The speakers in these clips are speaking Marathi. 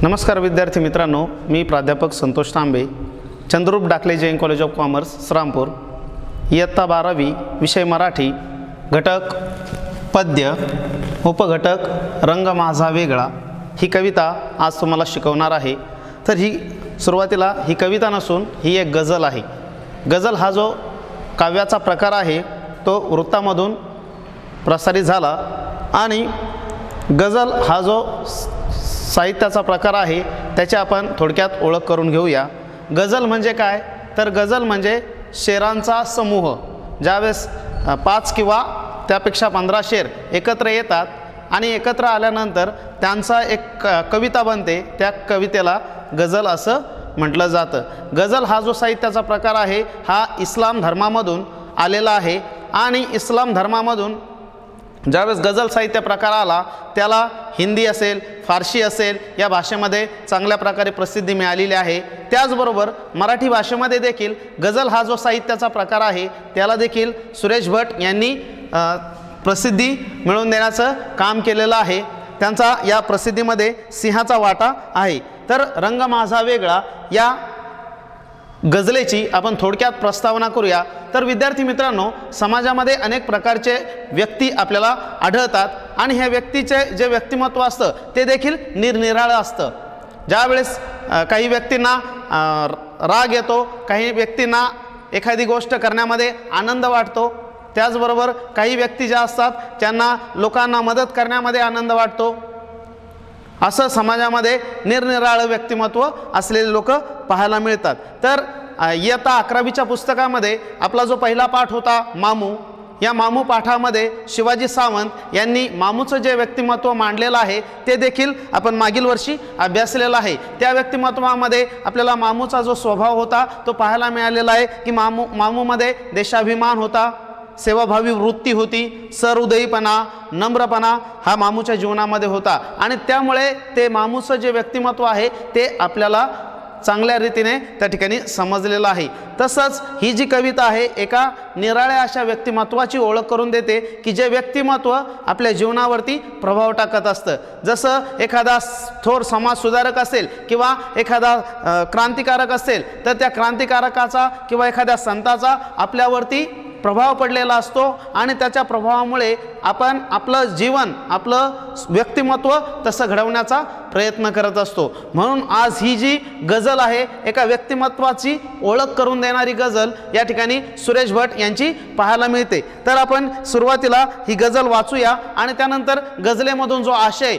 नमस्कार विद्यार्थी मित्रांनो, मी प्राध्यापक Santosh Tambe, Chandrarup Dakle Jain College of Commerce Shrampur, इयत्ता 12वी, विषय मराठी, घटक पद्य, उपघटक रंग माझा वेगळा ही कविता आज तुम्हाला शिकवणार आहे। तर ही सुरुवातीला ही कविता नसून ही एक गझल आहे। गझल हा जो काव्याचा प्रकार आहे तो वृत्तामधून प्रसारित झाला आणि गझल हा जो साहित्याचा प्रकार आहे त्याची आपण थोडक्यात ओळख करून घेऊया। गझल म्हणजे काय? तर गझल म्हणजे शेरांचा समूह। ज्यावेळेस 5 किंवा त्यापेक्षा 15 शेर एकत्र येतात आणि एकत्र आल्यानंतर त्यांचा एक कविता बनते, त्या कवितेला गझल असं म्हटलं जातं। गझल हा जो साहित्याचा प्रकार आहे हा इस्लाम धर्मामधून आलेला आहे आणि इस्लाम धर्मामधून ज्यावेळेस गझल साहित्य प्रकार आला त्याला हिंदी असेल, फारसी असेल या भाषेमध्ये चांगल्या प्रकारे प्रसिद्धी मिळालेली आहे। त्याचबरोबर मराठी भाषेमध्ये देखील गझल हा जो साहित्याचा प्रकार आहे त्याला देखील सुरेश भट यांनी प्रसिद्धी मिळवून देण्याचं काम केलेलं आहे। त्यांचा या प्रसिद्धीमध्ये सिंहाचा वाटा आहे। तर रंग माझा वेगळा या गझलेची आपण थोडक्यात प्रस्तावना करूया। तर विद्यार्थी मित्रांनो, समाजामध्ये अनेक प्रकारचे व्यक्ती आपल्याला आढळतात आणि ह्या व्यक्तीचे जे व्यक्तिमत्व असतं ते देखील निरनिराळं असतं। ज्यावेळेस काही व्यक्तींना राग येतो, काही व्यक्तींना एखादी गोष्ट करण्यामध्ये आनंद वाटतो, त्याचबरोबर काही व्यक्ती ज्या असतात त्यांना लोकांना मदत करण्यामध्ये आनंद वाटतो। असं समाजामध्ये निरनिराळं व्यक्तिमत्व असलेले लोक पाहायला मिळतात। तर इयत्ता 11वीच्या पुस्तकामध्ये आपला जो पहिला पाठ होता मामू, या मामू पाठामध्ये शिवाजी सावंत यांनी मामूचं जे व्यक्तिमत्व मांडलेलं आहे ते देखील आपण मागील वर्षी अभ्यासलेलं आहे। त्या व्यक्तिमत्वामध्ये आपल्याला मामूचा जो स्वभाव होता तो पाहायला मिळालेला आहे की मामूमध्ये देशाभिमान होता, सेवाभावी वृत्ती होती, सहृदयीपणा, नम्रपणा हा मामूच्या जीवनामध्ये होता आणि त्यामुळे ते मामूचं जे व्यक्तिमत्व आहे ते आपल्याला चांगल्या रीतीने त्या ठिकाणी समजलेलं आहे। तसंच ही जी कविता आहे एका निराळ्या अशा व्यक्तिमत्वाची ओळख करून देते की जे व्यक्तिमत्व आपल्या जीवनावरती प्रभाव टाकत असतं। जसं एखादा थोर समाजसुधारक असेल किंवा एखादा क्रांतिकारक असेल तर त्या क्रांतिकारकाचा किंवा एखाद्या संताचा आपल्यावरती प्रभाव पडलेला असतो आणि त्याच्या प्रभावामुळे आपण आपलं जीवन, आपलं व्यक्तिमत्व तसं घडवण्याचा प्रयत्न करत असतो। म्हणून आज ही जी गझल आहे एका व्यक्तिमत्वाची ओळख करून देणारी गझल या ठिकाणी सुरेश भट यांची पाहायला मिळते। तर आपण सुरुवातीला ही गझल वाचूया आणि त्यानंतर गझलेमधून जो आशय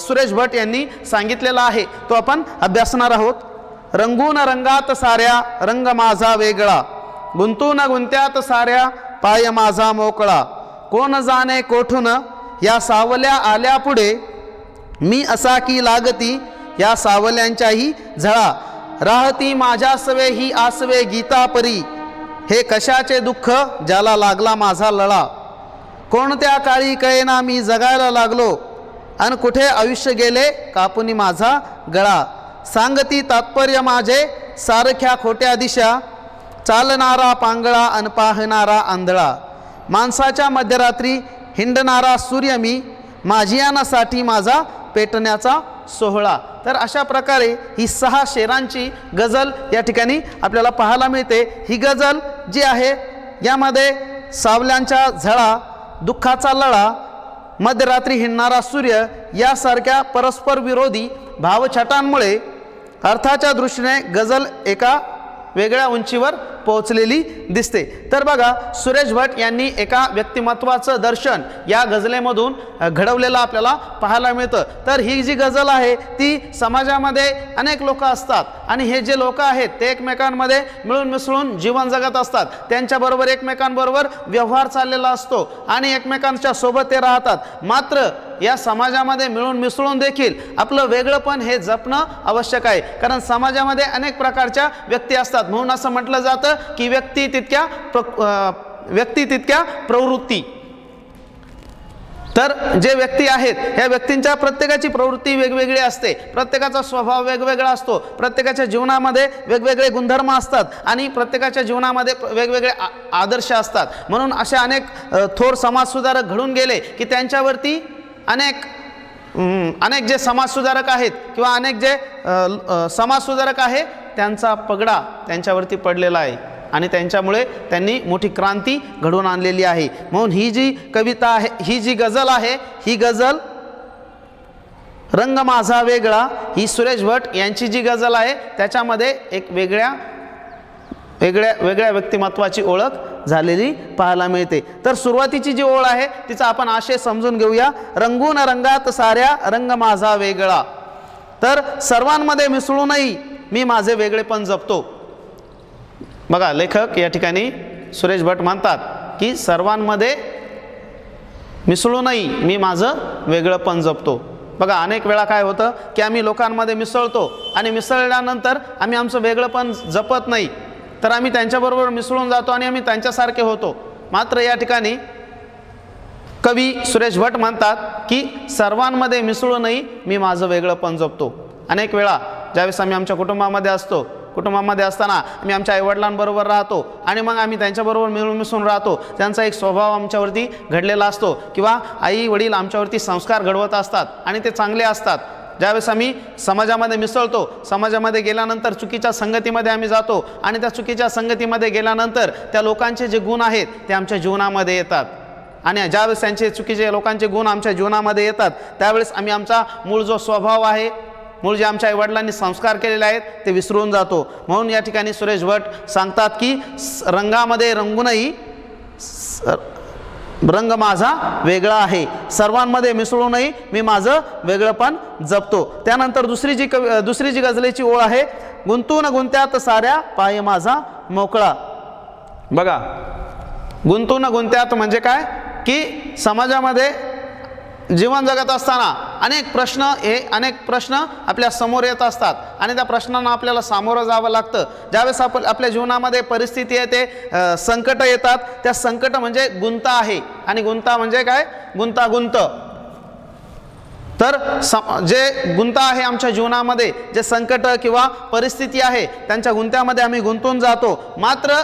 सुरेश भट यांनी सांगितलेला आहे तो आपण अभ्यासणार आहोत। रंगून रंगात साऱ्या रंग माझा वेगळा, गुंतून गुंत्यात साऱ्या पाय माझा मोकळा, कोण जाणे कोठून या सावल्या आल्या पुढे, मी असा की लागती या सावल्यांच्याही झळा, राहती माझ्या सवे ही आसवे गीता परी, हे कशाचे दुःख ज्याला लागला माझा लळा, कोणत्या काळी कळेना मी जगायला लागलो, अन कुठे आयुष्य गेले कापुनी माझा गळा, सांगती तात्पर्य माझे सारख्या खोट्या दिशा, चालणारा पांगळा अन पाहणारा आंधळा, माणसाच्या मध्यरात्री हिंडणारा सूर्य मी, माझियानासाठी माझा पेटण्याचा सोहळा। तर अशा प्रकारे ही 6 शेरांची गझल या ठिकाणी आपल्याला पाहायला मिळते। ही गझल जी आहे यामध्ये सावल्यांच्या झळा, दुःखाचा लळा, मध्यरात्री हिंडणारा सूर्य यासारख्या परस्पर विरोधी भावछटांमुळे अर्थाच्या दृष्टीने गझल एका वेगळ्या उंचीवर पोहोचलेली दिसते। तर बघा, सुरेश भट यांनी एका व्यक्तिमत्वाचं दर्शन या गझलेमधून घडवलेलं आपल्याला पाहायला मिळतं। तर ही जी गझल आहे ती समाजामध्ये अनेक लोक असतात आणि हे जे लोक आहेत ते एकमेकांमध्ये मिळून मिसळून जीवन जगत असतात, त्यांच्याबरोबर एकमेकांबरोबर व्यवहार चाललेला असतो आणि एकमेकांच्या सोबत ते राहतात। मात्र या समाजामध्ये मिळून मिसळून देखील आपलं वेगळंपण हे जपणं आवश्यक आहे, कारण समाजामध्ये अनेक प्रकारच्या व्यक्ती असतात। म्हणून असं म्हटलं जातं की व्यक्ती तितक्या प्रवृत्ती। तर जे व्यक्ती आहेत ह्या व्यक्तींच्या प्रत्येकाची प्रवृत्ती वेगवेगळी असते, प्रत्येकाचा स्वभाव वेगवेगळा असतो, प्रत्येकाच्या जीवनामध्ये वेगवेगळे गुणधर्म असतात आणि प्रत्येकाच्या जीवनामध्ये वेगवेगळे आदर्श असतात। म्हणून अशा अनेक थोर समाजसुधारक घडून गेले की त्यांच्यावरती अनेक अनेक जे समाजसुधारक आहेत किंवा अनेक जे समाजसुधारक आहे त्यांचा पगडा त्यांच्यावरती पडलेला आहे आणि त्यांच्यामुळे त्यांनी मोठी क्रांती घडवून आणलेली आहे. म्हणून ही जी कविता आहे, ही जी गझल आहे, ही गझल रंग माझा वेगळा, ही सुरेश भट यांची जी गझल आहे त्याच्यामध्ये एक वेगळ्या व्यक्तिमत्वाची ओळख झालेली पाहायला मिळते. तर सुरुवातीची जी ओळ आहे तिचा आपण आशय समजून घेऊया. रंगून रंगात साऱ्या रंग माझा वेगळा, तर सर्वांमध्ये मिसळूनही मी माझे वेगळेपण जपतो. बघा, लेखक या ठिकाणी सुरेश भट म्हणतात की सर्वांमध्ये मिसळूनही मी माझं वेगळेपण जपतो. बघा, अनेक वेळा काय होतं की आम्ही लोकांमध्ये मिसळतो आणि मिसळल्यानंतर आम्ही आमचं वेगळेपण जपत नाही, तर आम्ही त्यांच्याबरोबर मिसळून जातो आणि आम्ही त्यांच्यासारखे होतो. मात्र या ठिकाणी कवी सुरेश भट म्हणतात की सर्वांमध्ये मिसळूनही मी माझं वेगळेपण जपतो. अनेक वेळा ज्यावेळेस आम्ही आमच्या कुटुंबामध्ये असतो, कुटुंबामध्ये असताना आम्ही आमच्या आईवडिलांबरोबर राहतो आणि मग आम्ही त्यांच्याबरोबर मिळून मिसळून राहतो. त्यांचा एक स्वभाव आमच्यावरती घडलेला असतो किंवा आई वडील आमच्यावरती संस्कार घडवत असतात आणि ते चांगले असतात. ज्यावेळेस आम्ही समाजामध्ये मिसळतो, समाजामध्ये गेल्यानंतर चुकीच्या संगतीमध्ये आम्ही जातो आणि त्या चुकीच्या संगतीमध्ये गेल्यानंतर त्या लोकांचे जे गुण आहेत ते आमच्या जीवनामध्ये येतात आणि ज्यावेळेस त्यांचे चुकीचे लोकांचे गुण आमच्या जीवनामध्ये येतात त्यावेळेस आम्ही आमचा मूळ जो स्वभाव आहे, मूळ जे आमच्या आईवडिलांनी संस्कार केलेले आहेत ते विसरून जातो. म्हणून या ठिकाणी सुरेश भट सांगतात की रंगामध्ये रंगूनही रंग माझा वेगळा आहे, सर्वांमध्ये मिसळूनही मी माझं वेगळेपण जपतो. त्यानंतर दुसरी जी गझलेची ओळ आहे, गुंतून गुंत्यात साऱ्या पाय माझा मोकळा. बघा, गुंतून गुंत्यात म्हणजे काय की समाजामध्ये जीवन जगत असताना अनेक प्रश्न आपल्या समोर येत असतात आणि त्या प्रश्नांना आपल्याला सामोरं जावं लागतं. ज्यावेळेस आपल्या जीवनामध्ये परिस्थिती येते, संकट येतात, त्या संकट म्हणजे गुंता आहे आणि गुंता म्हणजे काय, गुंतागुंत. तर जे गुंता आहे आमच्या जीवनामध्ये, जे संकट किंवा परिस्थिती आहे त्यांच्या गुंत्यामध्ये आम्ही गुंतून जातो. मात्र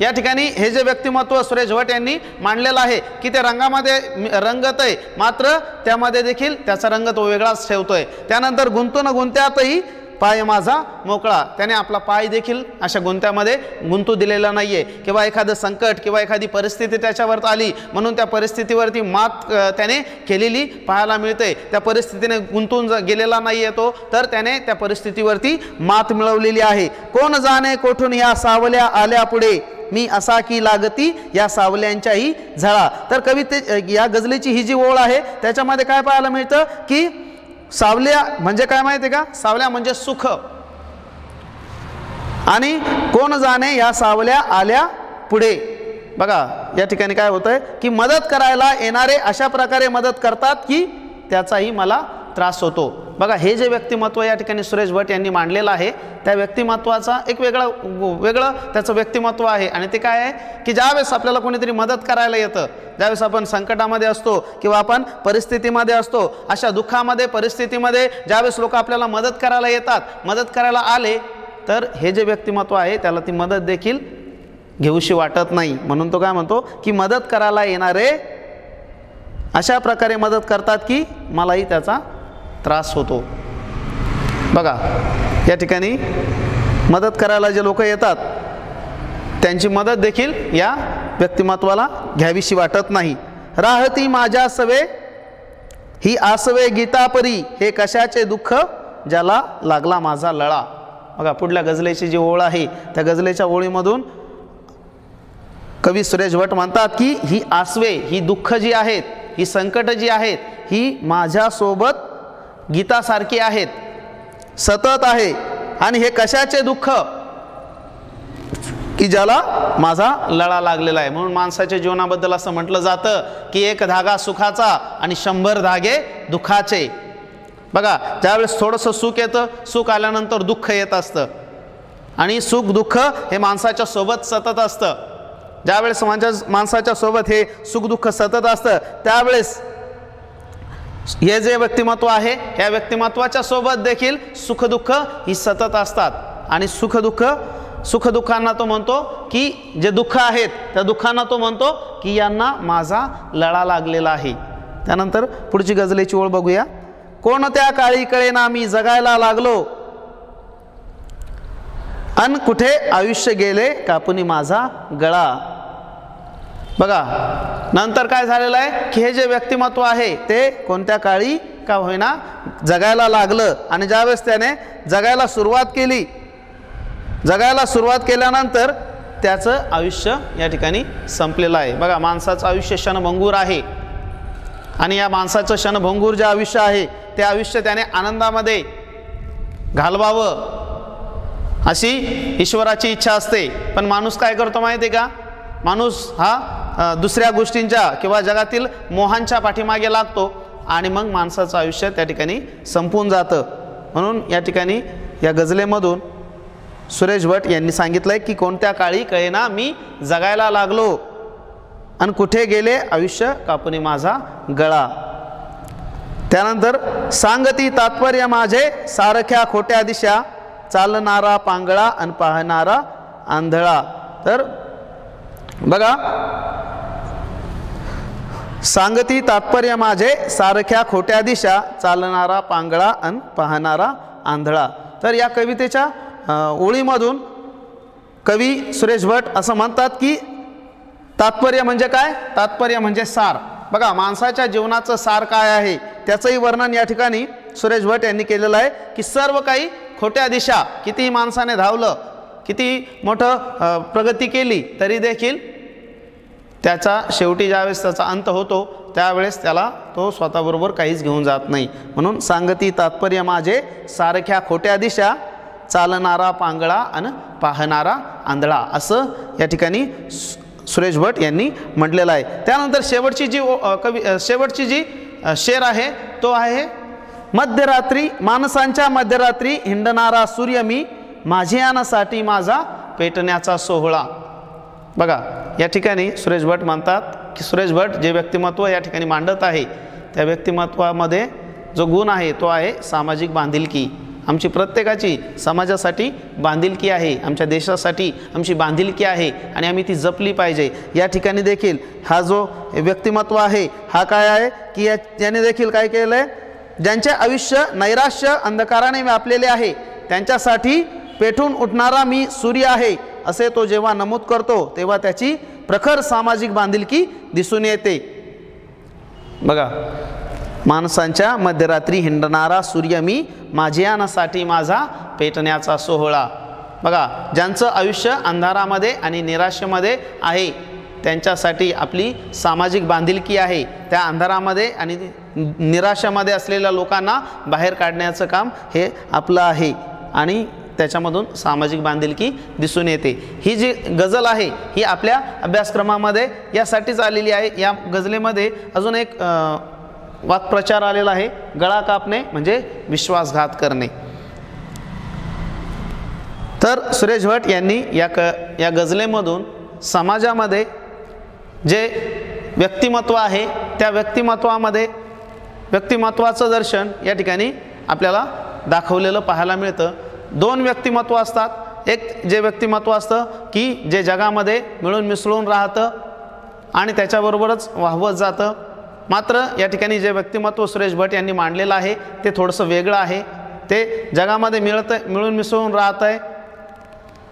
या ठिकाणी हे जे व्यक्तिमत्व सुरेश भट यांनी मांडलेलं आहे की ते रंगामध्ये रंगत आहे, मात्र त्यामध्ये देखील त्याचा रंग तो वेगळाच ठेवतोय. त्यानंतर गुंतून गुंत्यातही पाय माझा मोकळा, त्याने आपला पाय देखील अशा गुंत्यामध्ये गुंतू दिलेला नाहीये किंवा एखादं संकट किंवा एखादी परिस्थिती त्याच्यावर आली म्हणून त्या परिस्थितीवरती मात त्याने केलेली पाहायला मिळते. त्या परिस्थितीने गुंतून गेलेला नाहीये तो, तर त्याने त्या परिस्थितीवरती मात मिळवलेली आहे. कोण जाणे कोठून ह्या सावल्या आल्या पुढे, मी असा की लागती या सावल्यांच्याही झळा. तर कविते या गझलेची ही जी ओळ आहे त्याच्यामध्ये काय पाहायला मिळतं की सावल्या म्हणजे काय माहिती आहे का, सावल्या म्हणजे सुख आणि कोण जाणे या सावल्या आल्या पुढे. बघा, या ठिकाणी काय होतंय की मदत करायला येणारे अशा प्रकारे मदत करतात की त्याचाही मला त्रास होतो. बघा, हे जे व्यक्तिमत्व या ठिकाणी सुरेश भट यांनी मांडलेलं आहे त्या व्यक्तिमत्वाचा एक वेगळं त्याचं व्यक्तिमत्व आहे आणि ते काय आहे की ज्यावेळेस आपल्याला कोणीतरी मदत करायला येतं, ज्यावेळेस आपण संकटामध्ये असतो किंवा आपण परिस्थितीमध्ये असतो, अशा दुःखामध्ये परिस्थितीमध्ये ज्यावेळेस लोक आपल्याला मदत करायला येतात, मदत करायला आले तर हे जे व्यक्तिमत्व आहे त्याला ती मदत देखील घेऊशी वाटत नाही. म्हणून तो काय म्हणतो की मदत करायला येणारे अशा प्रकारे मदत करतात की मलाही त्याचा त्रास होतो. बघा, या ठिकाणी मदत करायला जे लोक येतात त्यांची मदत देखील या व्यक्तिमत्वाला घ्यावीशी वाटत नाही. राहती माझ्या सवे ही आसवे गीतापरी, हे कशाचे दुःख ज्याला लागला माझा लळा. बघा, पुढल्या गझलेची जी ओळ आहे त्या गझलेच्या ओळीमधून कवी सुरेश भट म्हणतात की ही आसवे, ही दुःख जी आहेत, ही संकट जी आहेत, ही माझ्यासोबत गीतासारखी आहेत, सतत आहे आणि हे कशाचे दुःख की ज्याला माझा लळा लागलेला आहे. म्हणून माणसाच्या जीवनाबद्दल असं म्हटलं जातं की एक धागा सुखाचा आणि 100 धागे दुःखाचे. बघा, ज्यावेळेस थोडंसं सुख येतं, सुख आल्यानंतर दुःख येत असतं आणि सुख दुःख हे माणसाच्या सोबत सतत असतं. ज्यावेळेस माणसाच्या सोबत हे सुख दुःख सतत असतं त्यावेळेस हे जे व्यक्तिमत्व आहे या व्यक्तिमत्वाच्या सोबत देखील सुख दुःख ही सतत असतात आणि सुखदुःखांना तो म्हणतो की जे दुःख आहेत त्या दुःखांना तो म्हणतो की यांना माझा लळा लागलेला आहे. त्यानंतर पुढची गझलेची ओळ बघूया. कोणत्या काळी कळेना मी जगायला लागलो, अन कुठे आयुष्य गेले कापुनी माझा गळा. बघा नंतर काय झालेलं आहे की हे जे व्यक्तिमत्व आहे ते कोणत्या काळी का होईना जगायला लागलं, आणि ज्यावेळेस त्याने जगायला सुरुवात केली, जगायला सुरुवात केल्यानंतर त्याचं आयुष्य या ठिकाणी संपलेलं आहे. बघा माणसाचं आयुष्य क्षणभंगूर आहे, आणि या माणसाचं क्षणभंगूर जे आयुष्य आहे ते आयुष्य त्याने आनंदामध्ये घालवावं अशी ईश्वराची इच्छा असते. पण माणूस काय करतो माहिती आहे का, माणूस हा दुसऱ्या गोष्टींच्या किंवा जगातील मोहांच्या पाठीमागे लागतो, आणि मग माणसाचं आयुष्य त्या ठिकाणी संपून जातं. म्हणून या ठिकाणी या गझलेमधून सुरेश भट यांनी सांगितलंय की कोणत्या काळी कळेना मी जगायला लागलो, आणि कुठे गेले आयुष्य कापुनी माझा गळा. त्यानंतर सांगती तात्पर्य माझे सारख्या खोट्या दिशा, चालणारा पांगळा आणि पाहणारा आंधळा. तर बघा सांगती तात्पर्य माझे सारख्या खोट्या दिशा, चालणारा पांगळा आणि पाहणारा आंधळा. तर या कवितेच्या ओळीमधून कवी सुरेश भट असं म्हणतात की तात्पर्य म्हणजे काय, तात्पर्य म्हणजे सार. बघा माणसाच्या जीवनाचं सार काय आहे त्याचंही वर्णन या ठिकाणी सुरेश भट यांनी केलेलं आहे की सर्व काही खोट्या दिशा, कितीही माणसाने धावलं, किती मोठं प्रगती केली तरी देखील त्याचा शेवटी ज्यावेळेस त्याचा अंत होतो त्यावेळेस त्याला तो स्वतःबरोबर काहीच घेऊन जात नाही. म्हणून सांगती तात्पर्य माझे सारख्या खोट्या दिशा, चालणारा पांगळा आणि पाहणारा आंधळा, असं या ठिकाणी सुरेश भट यांनी म्हटलेलं आहे. त्यानंतर शेवटची जी शेर आहे तो आहे मध्यरात्री, माणसांच्या मध्यरात्री हिंडणारा सूर्य मी, माझ्यासाठी माझा पेटण्याचा सोहळा. बघा या ठिकाणी सुरेश भट म्हणतात की सुरेश भट जे व्यक्तिमत्व या ठिकाणी मांडत आहे त्या व्यक्तिमत्वामध्ये जो गुण आहे तो आहे सामाजिक बांधिलकी. आमची प्रत्येकाची समाजासाठी बांधिलकी आहे, आमच्या देशासाठी आमची बांधिलकी आहे, आणि आम्ही ती जपली पाहिजे. या ठिकाणी देखील हा जो व्यक्तिमत्व आहे हा काय आहे की याने देखील काय केलं आहे, ज्यांचे आयुष्य नैराश्य अंधकाराने व्यापलेले आहे त्यांच्यासाठी पेटून उठणारा मी सूर्य आहे असे तो जेव्हा नमूद करतो तेव्हा त्याची प्रखर सामाजिक बांधिलकी दिसून येते. बघा माणसांच्या मध्यरात्री हिंडणारा सूर्य मी, माझ्यासाठी माझा पेटण्याचा सोहळा. बघा ज्यांचं आयुष्य अंधारामध्ये आणि निराशेमध्ये आहे त्यांच्यासाठी आपली सामाजिक बांधिलकी आहे. त्या अंधारामध्ये आणि निराशामध्ये असलेल्या लोकांना बाहेर काढण्याचं काम हे आपलं आहे, आणि त्याच्यामधून सामाजिक बांधिलकी दिसून येते. ही जी गझल आहे ही आपल्या अभ्यासक्रमामध्ये यासाठीच आलेली आहे. या गझलेमध्ये अजून एक वाक्प्रचार आलेला आहे, गळा कापणे म्हणजे विश्वासघात करणे. तर सुरेश भट यांनी या गझलेमधून समाजामध्ये जे व्यक्तिमत्व आहे त्या व्यक्तिमत्वाचं दर्शन या ठिकाणी आपल्याला दाखवलेलं पाहायला मिळतं. दोन व्यक्तिमत्व असतात. एक जे व्यक्तिमत्व असतं की जे जगामध्ये मिळून मिसळून राहतं आणि त्याच्याबरोबरच वाहवत जातं. मात्र या ठिकाणी जे व्यक्तिमत्व सुरेश भट यांनी मांडलेलं आहे ते थोडंसं वेगळं आहे. ते जगामध्ये मिळून मिसळून राहत आहे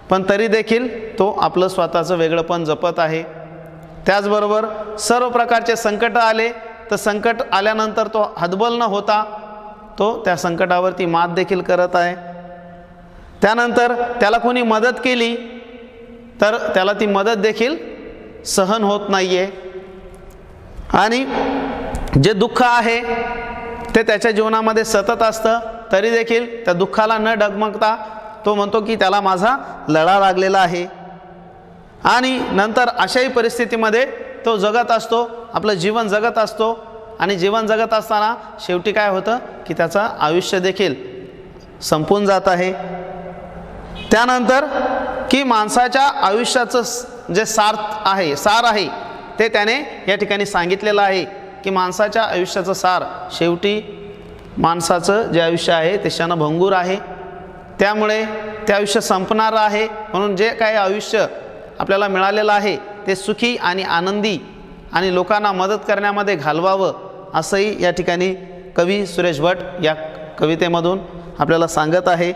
पण तरी देखील तो आपलं स्वतःचं वेगळंपण जपत आहे. त्याचबरोबर सर्व प्रकारचे संकट आले तर संकट आल्यानंतर तो हतबल न होता तो त्या संकटावरती मात देखील करत आहे. त्यानंतर त्याला कोणी मदत केली तर त्याला ती मदत देखील सहन होत नाही आहे. आणि जे दुःख आहे ते त्याच्या जीवनामध्ये सतत असतं तरी देखील त्या दुःखाला न डगमगता तो म्हणतो की त्याला माझा लढा लागलेला आहे. आणि नंतर अशाही परिस्थितीमध्ये तो जगत असतो, आपलं जीवन जगत असतो. आणि जीवन जगत असताना शेवटी काय होतं की त्याचं आयुष्य देखील संपून जात आहे. त्यानंतर की माणसाच्या आयुष्याचं जे सार आहे ते त्याने या ठिकाणी सांगितलेलं आहे की माणसाच्या आयुष्याचं सार शेवटी माणसाचं जे आयुष्य आहे ते क्षणभंगूर आहे. त्यामुळे ते आयुष्य संपणार आहे. म्हणून जे काही आयुष्य आपल्याला मिळालेलं आहे ते सुखी आणि आनंदी आणि लोकांना मदत करण्यामध्ये घालवावं असंही या ठिकाणी कवी सुरेश भट या कवितेमधून आपल्याला सांगत आहे।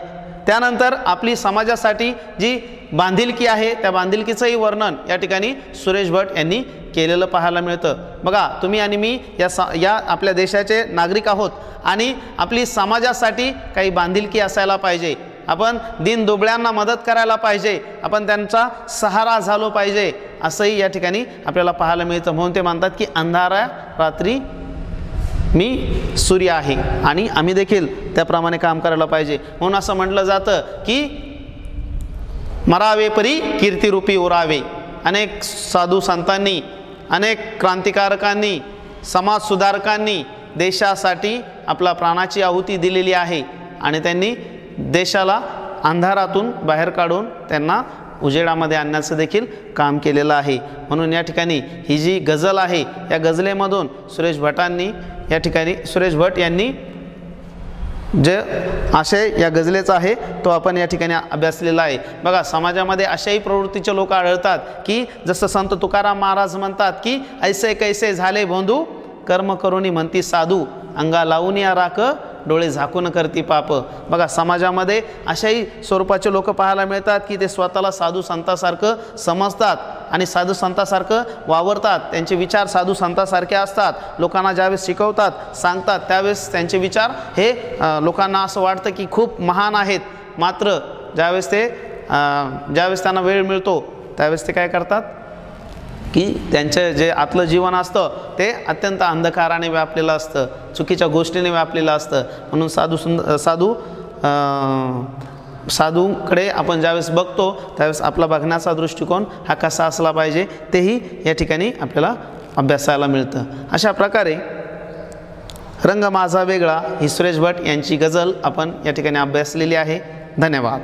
त्यानंतर आपली समाजासाठी जी बांधिलकी आहे त्या बांधिलकीचंही वर्णन या ठिकाणी सुरेश भट यांनी केलेलं पाहायला मिळतं। बघा, तुम्ही आणि मी या आपल्या देशाचे नागरिक आहोत आणि आपली समाजासाठी काही बांधिलकी असायला पाहिजे। आपण दीनदुबळ्यांना मदत करायला पाहिजे, आपण त्यांचा सहारा झालो पाहिजे, असंही या ठिकाणी आपल्याला पाहायला मिळतं। म्हणून ते म्हणतात की अंधारा रात्री मी सूर्य आहे आणि आम्ही देखील त्याप्रमाणे काम करायला पाहिजे। म्हणून असं म्हटलं जातं की मरावे परी कीर्तिरूपी उरावे। अनेक साधू संतांनी, अनेक क्रांतिकारकांनी, समाजसुधारकांनी देशासाठी आपला प्राणाची आहुती दिलेली आहे आणि त्यांनी देशाला अंधारातून बाहेर काढून त्यांना उजेडामध्ये आणण्याचं देखील काम केलेलं आहे। म्हणून या ठिकाणी ही जी गझल आहे या गझलेमधून सुरेश भट यांनी जे आशय या गझलेचा आहे तो आपण या ठिकाणी अभ्यासलेला आहे। बघा, समाजामध्ये अशाही प्रवृत्तीचे लोक आढळतात की जसं संत तुकाराम महाराज म्हणतात की ऐसे कैसे झाले बोंधू, कर्म करुणी म्हणती साधू, अंगा लावून या राख, डोळे झाकून करती पाप। बघा, समाजामध्ये अशाही स्वरूपाचे लोक पाहायला मिळतात की ते स्वतःला साधू संतासारखं समजतात आणि साधू संतासारखं वावरतात। त्यांचे विचार साधू संतासारखे असतात। लोकांना ज्यावेळेस शिकवतात, सांगतात, त्यावेळेस त्यांचे विचार हे लोकांना असं वाटतं की खूप महान आहेत। मात्र ज्यावेळेस त्यांना वेळ मिळतो त्यावेळेस ते काय करतात की त्यांचे जे आतलं जीवन असतं ते अत्यंत अंधकाराने व्यापलेलं असतं, चुकीच्या गोष्टीने व्यापलेलं असतं। म्हणून साधूकडे आपण ज्यावेळेस बघतो त्यावेळेस आपला बघण्याचा दृष्टिकोन हा कसा असला पाहिजे तेही या ठिकाणी आपल्याला अभ्यासायला मिळतं। अशा प्रकारे रंग माझा वेगळा ही सुरेश भट यांची गझल आपण या ठिकाणी अभ्यासलेली आहे। धन्यवाद।